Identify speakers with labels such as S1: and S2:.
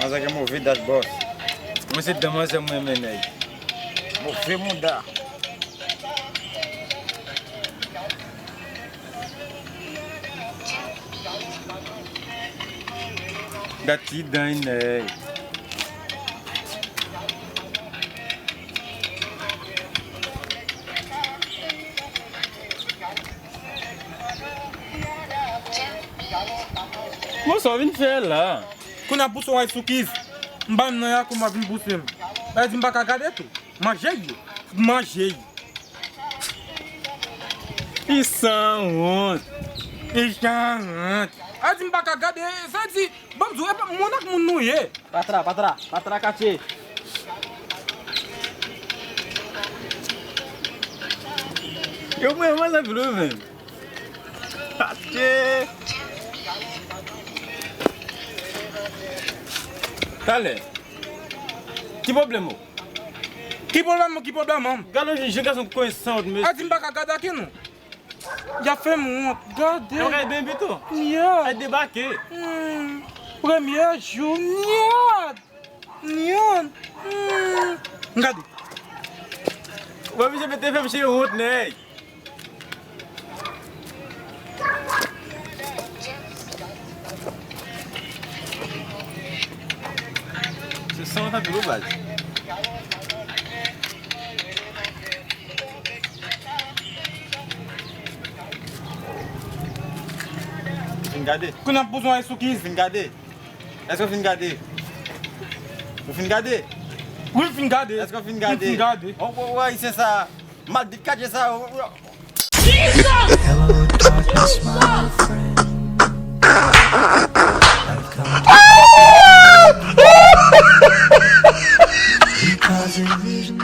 S1: Mas aqui é movido das boss. Você também é muito menei. Você mudar. Gratidão, né? Moço, vim ver lá.
S2: Quando a pessoa vai suquir, não não é como a vim buscar. Vai vir para cagar dentro. Magei.
S1: Isso é onde?
S2: Aí vim para cagar dentro. Sabe se vamos ver para monar como não é.
S3: Para trás, cachê.
S1: Eu mesmo lá viu, velho. Cachê. Dale. Que problema?
S2: Que problema?
S1: Galo de chega com conhecimento mesmo.
S2: Aí vim para cagar daqui não. Já fez muito. Gadê.
S1: Eu quero bem, Vitor.
S2: Yeah.
S1: É debaque.
S2: Premier Junior. Gadê.
S1: Vamos ver se vai ser outro, né? Vocês são da Vila Base. Vinn Gade.
S2: Quando a pessoa vai suquir.
S1: Vinn Gade. Est-ce que Vinn Gade? Vinn Gade?
S2: Oui, Vinn Gade.
S1: Est-ce que Vinn Gade?
S2: Vinn Gade.
S1: Oh, ouais, c'est ça. Mal de cadre, c'est ça.
S4: Hello, darkness, my friend. I've come to because a vision